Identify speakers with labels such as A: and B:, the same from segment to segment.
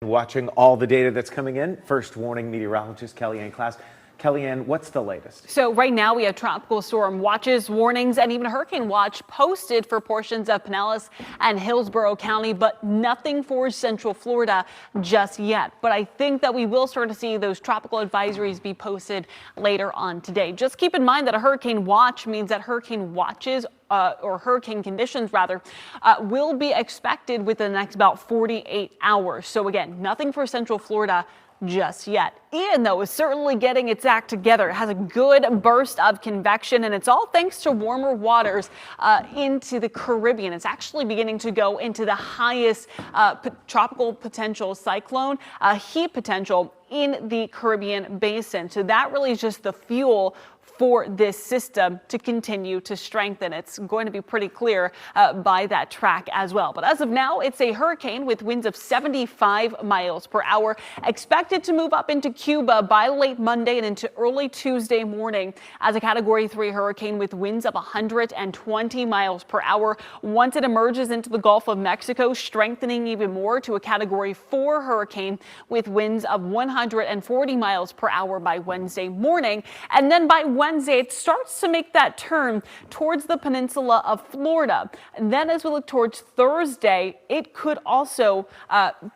A: Watching all the data that's coming in. First warning meteorologist Kellyanne Klass. Kellyanne, what's the latest?
B: So right now we have tropical storm watches, warnings, and even a hurricane watch posted for portions of Pinellas and Hillsborough County, but nothing for Central Florida just yet. But I think that we will start to see those tropical advisories be posted later on today. Just keep in mind that a hurricane watch means that hurricane watches or hurricane conditions rather, will be expected within the next about 48 hours. So again, nothing for Central Florida just yet. Ian, though, is certainly getting its act together. It has a good burst of convection, and it's all thanks to warmer waters into the Caribbean. It's actually beginning to go into the highest tropical potential cyclone heat potential in the Caribbean basin. So that really is just the fuel for this system to continue to strengthen. It's going to be pretty clear by that track as well. But as of now, it's a hurricane with winds of 75 miles per hour, expected to move up into Cuba by late Monday and into early Tuesday morning as a Category 3 hurricane with winds of 120 miles per hour. Once it emerges into the Gulf of Mexico, strengthening even more to a Category 4 hurricane with winds of 140 miles per hour by Wednesday morning. And then by Wednesday, it starts to make that turn towards the peninsula of Florida. And then as we look towards Thursday, it could also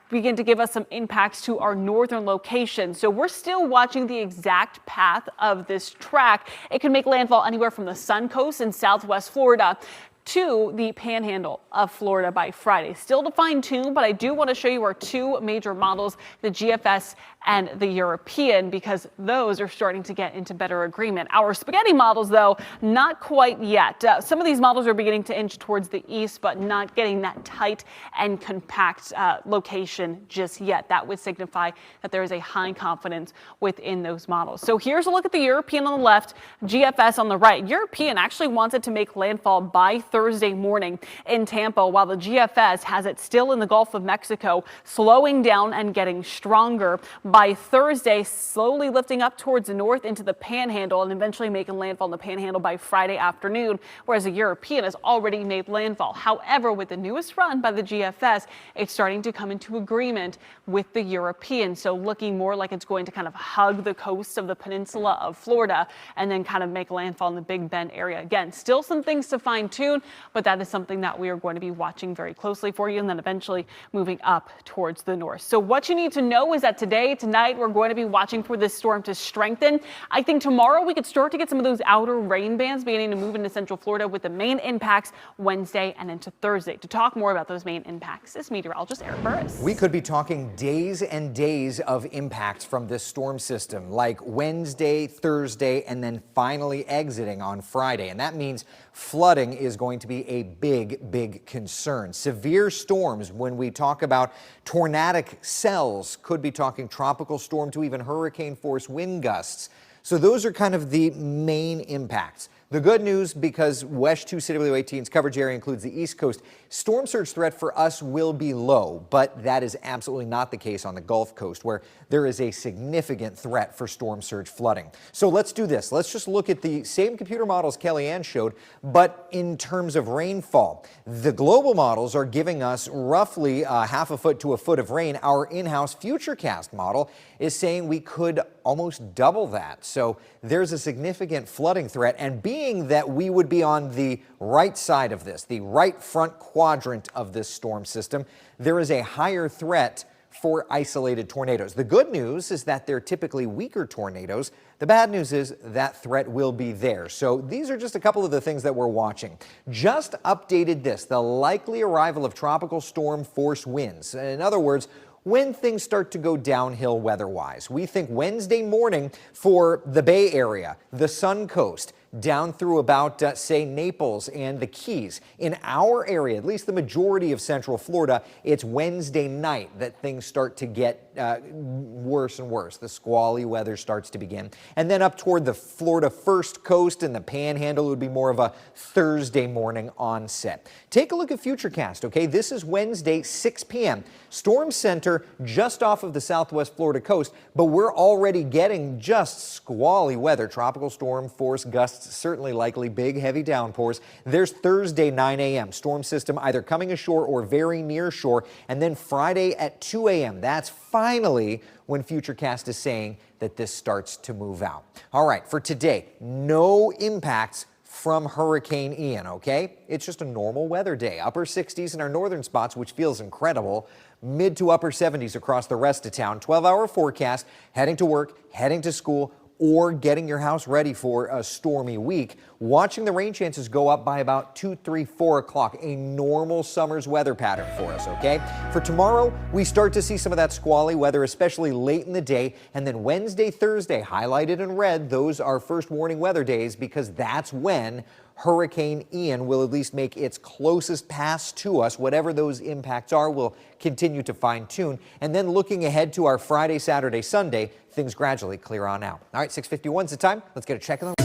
B: begin to give us some impacts to our northern location. So we're still watching the exact path of this track. It can make landfall anywhere from the Sun Coast in southwest Florida to the panhandle of Florida by Friday. Still to fine tune, but I do want to show you our two major models, the GFS and the European, because those are starting to get into better agreement. Our spaghetti models, though, not quite yet. Some of these models are beginning to inch towards the east, but not getting that tight and compact location just yet. That would signify that there is a high confidence within those models. So here's a look at the European on the left, GFS on the right. European actually wants it to make landfall by Thursday morning in Tampa, while the GFS has it still in the Gulf of Mexico, slowing down and getting stronger. By Thursday, slowly lifting up towards the north into the panhandle and eventually making landfall in the panhandle by Friday afternoon, whereas the European has already made landfall. However, with the newest run by the GFS, it's starting to come into agreement with the European. So looking more like it's going to kind of hug the coast of the peninsula of Florida and then kind of make landfall in the Big Bend area. Again, still some things to fine tune, but that is something that we are going to be watching very closely for you and then eventually moving up towards the north. So what you need to know is that tonight, we're going to be watching for this storm to strengthen. I think tomorrow we could start to get some of those outer rain bands beginning to move into Central Florida with the main impacts Wednesday and into Thursday. To talk more about those main impacts is meteorologist Eric Burris.
C: We could be talking days and days of impacts from this storm system, like Wednesday, Thursday, and then finally exiting on Friday. And that means flooding is going to be a big concern. Severe storms, when we talk about tornadic cells, could be talking tropical storm to even hurricane force wind gusts. So those are kind of the main impacts. The good news, because WESH 2 CW18's coverage area includes the East Coast, storm surge threat for us will be low, but that is absolutely not the case on the Gulf Coast, where there is a significant threat for storm surge flooding. So let's do this. Let's just look at the same computer models Kellyanne showed, but in terms of rainfall. The global models are giving us roughly half a foot to a foot of rain. Our in-house Futurecast model is saying we could almost double that. So there's a significant flooding threat, and being that we would be on the right side of this, the right front quadrant of this storm system, there is a higher threat for isolated tornadoes. The good news is that they're typically weaker tornadoes. The bad news is that threat will be there. So these are just a couple of the things that we're watching. Just updated this, the likely arrival of tropical storm force winds. In other words, when things start to go downhill weather-wise. We think Wednesday morning for the Bay Area, the Sun Coast, down through about, say, Naples and the Keys. In our area, at least the majority of Central Florida, it's Wednesday night that things start to get worse and worse. The squally weather starts to begin. And then up toward the Florida First Coast and the Panhandle, it would be more of a Thursday morning onset. Take a look at Futurecast, okay? This is Wednesday, 6 p.m. Storm center just off of the southwest Florida coast, but we're already getting just squally weather. Tropical storm force gusts certainly likely, big heavy downpours. There's Thursday 9 a.m. storm system either coming ashore or very near shore, and then Friday at 2 a.m. That's finally when Futurecast is saying that this starts to move out. All right, for today, no impacts from Hurricane Ian, okay? It's just a normal weather day. Upper 60s in our northern spots, which feels incredible. Mid to upper 70s across the rest of town. 12-hour forecast, heading to work, heading to school, or getting your house ready for a stormy week. Watching the rain chances go up by about 2, 3, 4 o'clock. A normal summer's weather pattern for us, okay? For tomorrow, we start to see some of that squally weather, especially late in the day. And then Wednesday, Thursday, highlighted in red, those are first warning weather days because that's when Hurricane Ian will at least make its closest pass to us. Whatever those impacts are, we'll continue to fine tune. And then looking ahead to our Friday, Saturday, Sunday, things gradually clear on out. All right, 6:51 is the time. Let's get a check on the